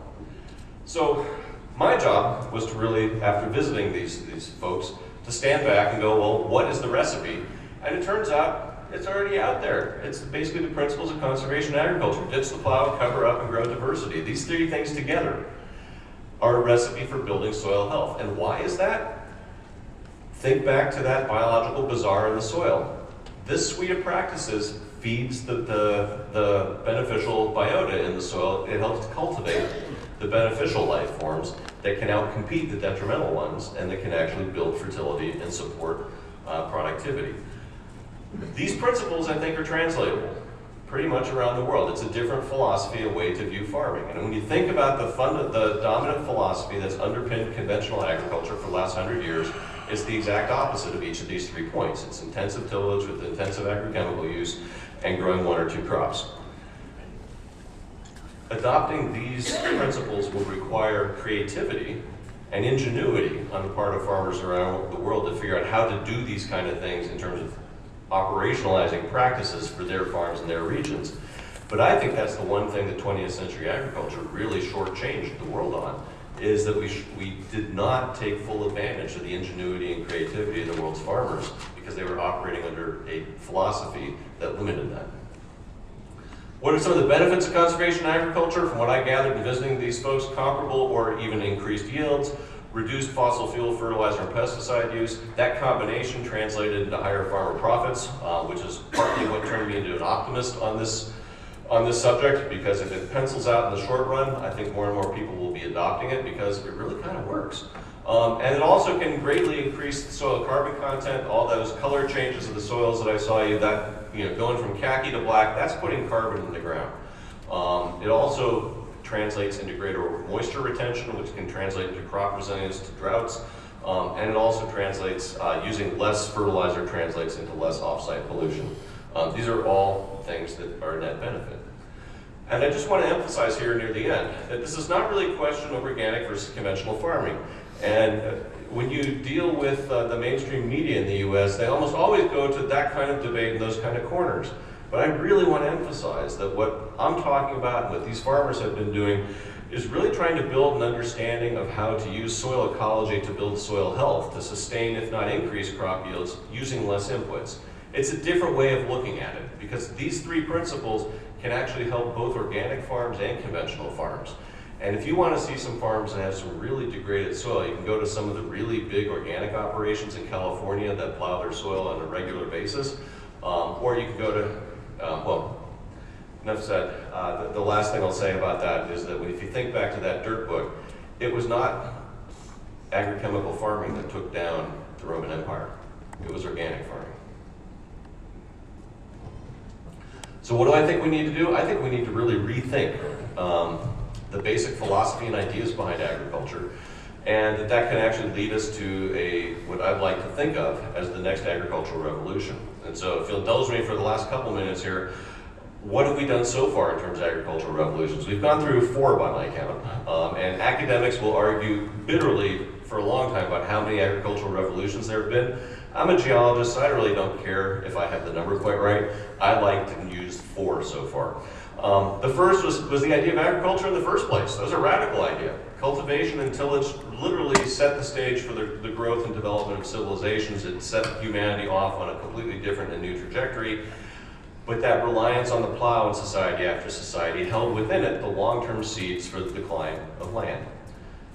So my job was to really, after visiting these folks, to stand back and go, well, what is the recipe? And it turns out it's already out there. It's basically the principles of conservation agriculture. Ditch the plow, cover up, and grow diversity. These three things together are a recipe for building soil health. And why is that? Think back to that biological bazaar in the soil. This suite of practices feeds the beneficial biota in the soil. It helps to cultivate the beneficial life forms that can outcompete the detrimental ones and that can actually build fertility and support productivity. These principles, I think, are translatable pretty much around the world. It's a different philosophy, a way to view farming. And when you think about the dominant philosophy that's underpinned conventional agriculture for the last 100 years, it's the exact opposite of each of these 3 points. It's intensive tillage with intensive agrochemical use and growing 1 or 2 crops. Adopting these principles will require creativity and ingenuity on the part of farmers around the world to figure out how to do these kind of things in terms of operationalizing practices for their farms and their regions. But I think that's the one thing that 20th century agriculture really shortchanged the world on, is that we did not take full advantage of the ingenuity and creativity of the world's farmers because they were operating under a philosophy that limited that. What are some of the benefits of conservation agriculture? From what I gathered in visiting these folks, comparable or even increased yields, reduced fossil fuel, fertilizer, and pesticide use. That combination translated into higher farmer profits, which is partly what turned me into an optimist on this subject, because if it pencils out in the short run, I think more and more people will be adopting it because it really kind of works. And it also can greatly increase the soil carbon content. All those color changes of the soils that I saw going from khaki to black, that's putting carbon in the ground. It also translates into greater moisture retention, which can translate into crop resilience to droughts. And it also translates, using less fertilizer translates into less off-site pollution. These are all things that are a net benefit. And I just want to emphasize here near the end that this is not really a question of organic versus conventional farming. And when you deal with the mainstream media in the US, they almost always go to that kind of debate in those kind of corners. But I really want to emphasize that what I'm talking about and what these farmers have been doing is really trying to build an understanding of how to use soil ecology to build soil health, to sustain, if not increase, crop yields using less inputs. It's a different way of looking at it, because these 3 principles can actually help both organic farms and conventional farms. And if you want to see some farms that have some really degraded soil, you can go to some of the really big organic operations in California that plow their soil on a regular basis, or you can go to, enough said. The last thing I'll say about that is that if you think back to that dirt book, it was not agrochemical farming that took down the Roman Empire. It was organic farming. So what do I think we need to do? I think we need to really rethink the basic philosophy and ideas behind agriculture, and that can actually lead us to what I'd like to think of as the next agricultural revolution. And so if you'll indulge me for the last couple minutes here, what have we done so far in terms of agricultural revolutions? We've gone through 4 by my count, and academics will argue bitterly for a long time about how many agricultural revolutions there have been. I'm a geologist, so I really don't care if I have the number quite right. I like to use 4 so far. The first was the idea of agriculture in the first place. That was a radical idea. Cultivation and tillage literally set the stage for the growth and development of civilizations. It set humanity off on a completely different and new trajectory. But that reliance on the plow in society after society held within it the long-term seeds for the decline of land.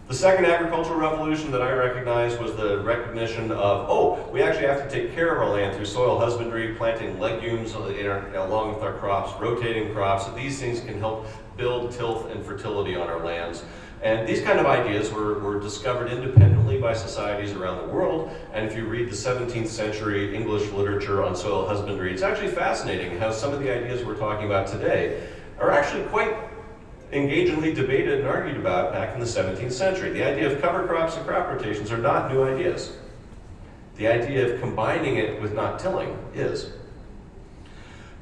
The second agricultural revolution that I recognized was the recognition of, we actually have to take care of our land through soil husbandry, planting legumes along with our crops, rotating crops. So these things can help build tilth and fertility on our lands. And these kind of ideas were discovered independently by societies around the world. And if you read the 17th century English literature on soil husbandry, it's actually fascinating how some of the ideas we're talking about today are actually quite engagingly debated and argued about back in the 17th century. The idea of cover crops and crop rotations are not new ideas. The idea of combining it with not tilling is.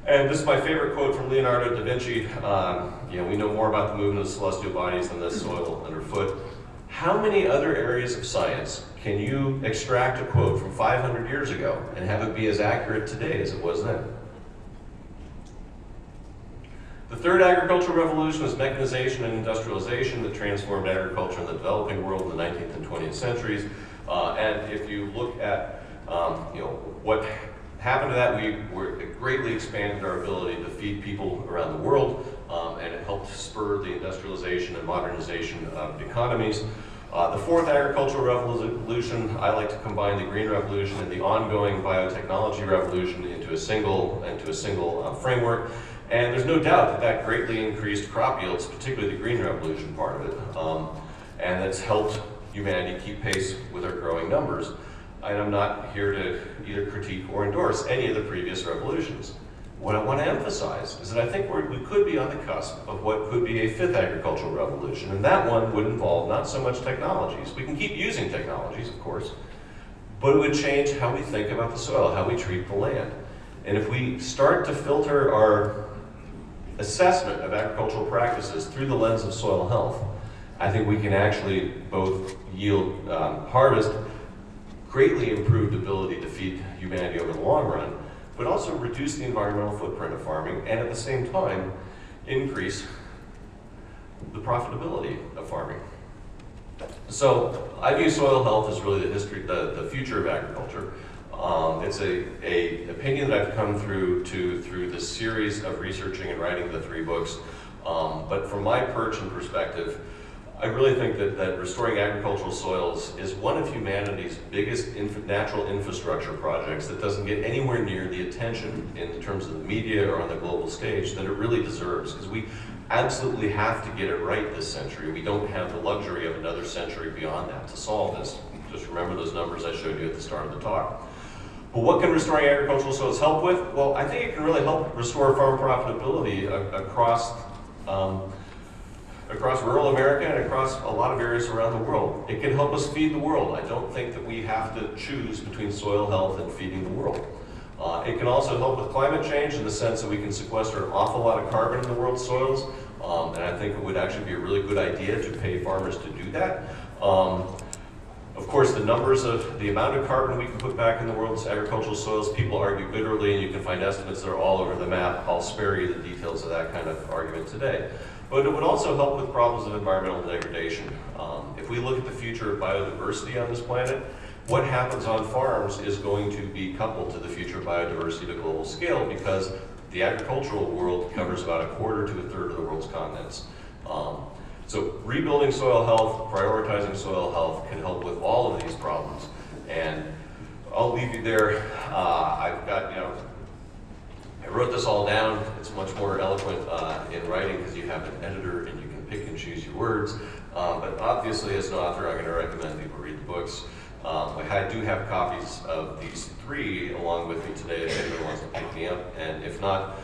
And this is my favorite quote from Leonardo da Vinci. We know more about the movement of celestial bodies than the soil underfoot. How many other areas of science can you extract a quote from 500 years ago and have it be as accurate today as it was then? The third agricultural revolution is mechanization and industrialization that transformed agriculture in the developing world in the 19th and 20th centuries. And if you look at what happened to that, it greatly expanded our ability to feed people around the world, and it helped spur the industrialization and modernization of economies. The fourth agricultural revolution, I like to combine the green revolution and the ongoing biotechnology revolution into a single framework. And there's no doubt that greatly increased crop yields, particularly the green revolution part of it. And it's helped humanity keep pace with our growing numbers. And I'm not here to either critique or endorse any of the previous revolutions. What I want to emphasize is that I think we could be on the cusp of what could be a fifth agricultural revolution, and that one would involve not so much technologies. We can keep using technologies, of course, but it would change how we think about the soil, how we treat the land. And if we start to filter our assessment of agricultural practices through the lens of soil health, I think we can actually both yield, harvest greatly improved ability to feed humanity over the long run, but also reduce the environmental footprint of farming, and at the same time, increase the profitability of farming. So I view soil health as really the future of agriculture. It's a opinion that I've come through this series of researching and writing the 3 books. But from my perch and perspective, I really think that restoring agricultural soils is one of humanity's biggest natural infrastructure projects that doesn't get anywhere near the attention in terms of the media or on the global stage that it really deserves, because we absolutely have to get it right this century. We don't have the luxury of another century beyond that to solve this. Just remember those numbers I showed you at the start of the talk. But what can restoring agricultural soils help with? Well, I think it can really help restore farm profitability across rural America and across a lot of areas around the world. It can help us feed the world. I don't think that we have to choose between soil health and feeding the world. It can also help with climate change in the sense that we can sequester an awful lot of carbon in the world's soils, and I think it would actually be a really good idea to pay farmers to do that. Of course, the numbers of the amount of carbon we can put back in the world's agricultural soils, people argue bitterly, and you can find estimates that are all over the map. I'll spare you the details of that kind of argument today. But it would also help with problems of environmental degradation. If we look at the future of biodiversity on this planet, what happens on farms is going to be coupled to the future of biodiversity at a global scale, because the agricultural world covers about 1/4 to 1/3 of the world's continents. So rebuilding soil health, prioritizing soil health can help with all of these problems. And I'll leave you there. I wrote this all down. It's much more eloquent in writing because you have an editor and you can pick and choose your words. But obviously, as an author, I'm going to recommend people read the books. I do have copies of these 3 along with me today if anyone wants to pick me up. And if not,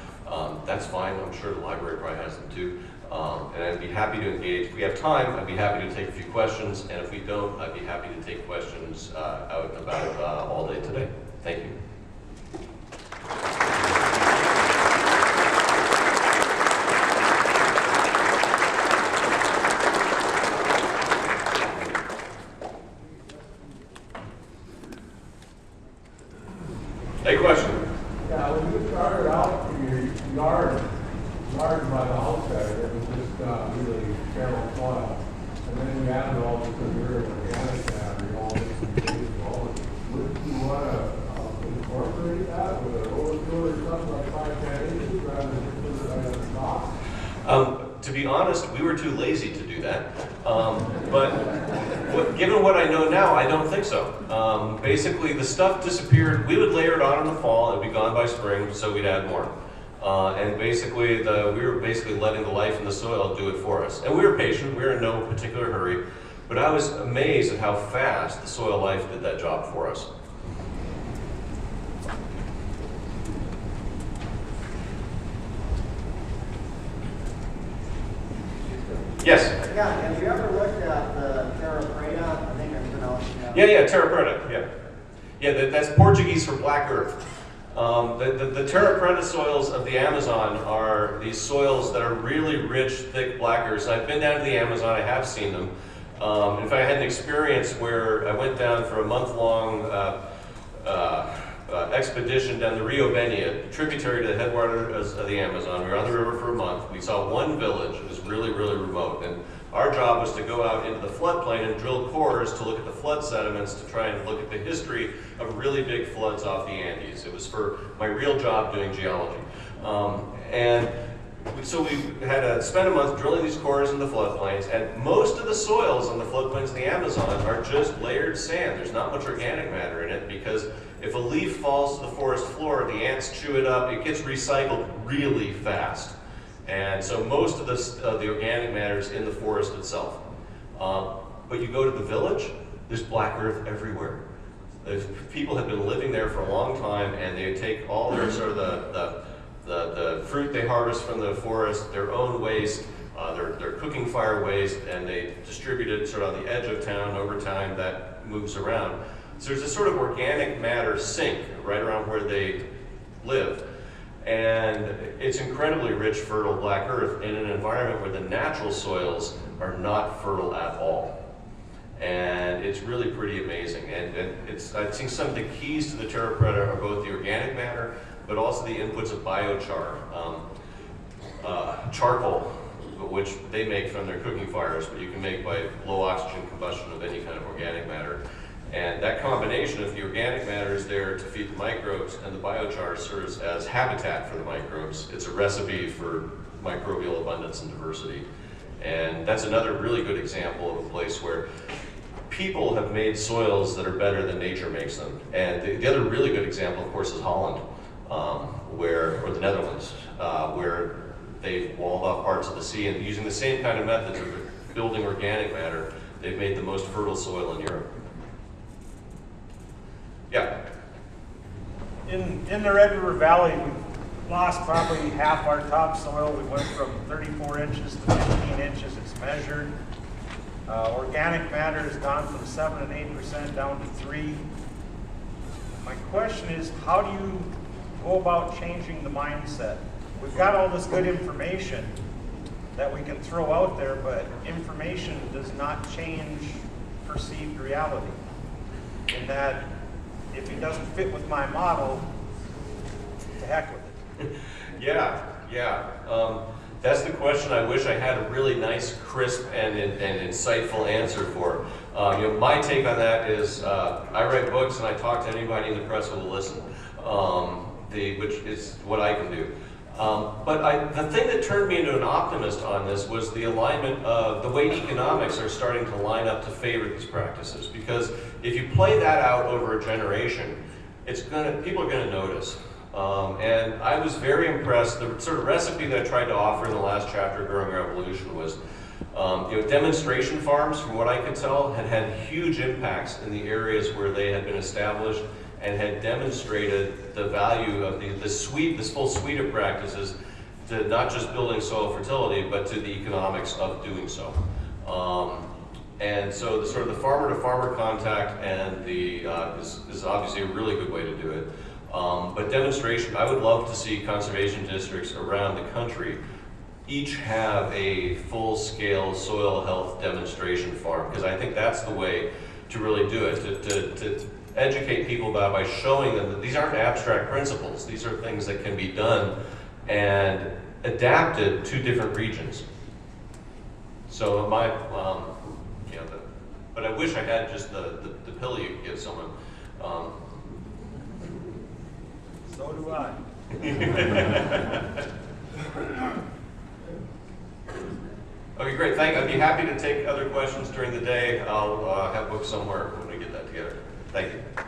That's fine. I'm sure the library probably has them too. And I'd be happy to engage. If we have time, I'd be happy to take a few questions. And if we don't, I'd be happy to take questions out and about all day today. Thank you. Any question? Yeah, when you started out in your yard by the house there, it was just really sterile soil. And then you added all this weird organic matter, all this and all this. Would you want to incorporate that with an overfill or something like 5-10 inches rather than just put it right on the top? To be honest, we were too lazy to do that. Given what I know now, I don't think so. Basically, the stuff disappeared. We would layer it on in the fall, it would be gone by spring, so we'd add more. And basically, we were basically letting the life in the soil do it for us. And we were patient, we were in no particular hurry, but I was amazed at how fast the soil life did that job for us. Yes? Yeah, have you ever looked at the terra preta? I think I'm pronouncing that. Yeah, terra preta, yeah. Yeah, that's Portuguese for black earth. The terra preta soils of the Amazon are these soils that are really rich, thick black earth. I've been down to the Amazon, I have seen them. In fact, I had an experience where I went down for a month-long expedition down the Rio Benia, tributary to the headwaters of the Amazon. We were on the river for a month. We saw one village. It was really, really remote. And our job was to go out into the floodplain and drill cores to look at the flood sediments to try and look at the history of really big floods off the Andes. It was for my real job doing geology. So we had to spend a month drilling these cores in the floodplains, and most of the soils on the floodplains of the Amazon are just layered sand. There's not much organic matter in it because if a leaf falls to the forest floor, the ants chew it up, it gets recycled really fast. And so most of the organic matter is in the forest itself. But you go to the village, there's black earth everywhere. People have been living there for a long time, and they take all their sort of the fruit they harvest from the forest, their own waste, their cooking fire waste, and they distribute it sort of on the edge of town. Over time, that moves around. So there's a sort of organic matter sink right around where they live. And it's incredibly rich, fertile black earth in an environment where the natural soils are not fertile at all. And it's really pretty amazing. And I think some of the keys to the terra preta are both the organic matter, but also the inputs of biochar, charcoal, which they make from their cooking fires, but you can make by low oxygen combustion of any kind of organic matter. And that combination of the organic matter is there to feed the microbes, and the biochar serves as habitat for the microbes. It's a recipe for microbial abundance and diversity. And that's another really good example of a place where people have made soils that are better than nature makes them. And the other really good example, of course, is Holland, or the Netherlands, where they've walled off parts of the sea, and using the same kind of methods of building organic matter, they've made the most fertile soil in Europe. Yeah. In the Red River Valley, we lost probably half our topsoil. We went from 34 inches to 15 inches. It's measured. Organic matter has gone from 7 and 8% down to 3. My question is, how do you go about changing the mindset? We've got all this good information that we can throw out there, but information does not change perceived reality. In that, if it doesn't fit with my model, to heck with it. Yeah. That's the question I wish I had a really nice, crisp, and insightful answer for. My take on that is I write books and I talk to anybody in the press who will listen, which is what I can do. But the thing that turned me into an optimist on this was the alignment of the way economics are starting to line up to favor these practices. Because if you play that out over a generation, people are going to notice. And I was very impressed. The sort of recipe that I tried to offer in the last chapter of Growing Revolution was demonstration farms, from what I could tell, had huge impacts in the areas where they had been established, and had demonstrated the value of this full suite of practices to not just building soil fertility, but to the economics of doing so. And so the sort of the farmer-to-farmer contact and is obviously a really good way to do it. But demonstration, I would love to see conservation districts around the country each have a full-scale soil health demonstration farm, because I think that's the way to really do it, to educate people about by showing them that these aren't abstract principles. These are things that can be done and adapted to different regions. So but I wish I had just the pill you could give someone. So do I. Okay, great. I'd be happy to take other questions during the day. I'll have books somewhere when we get that together. Thank you.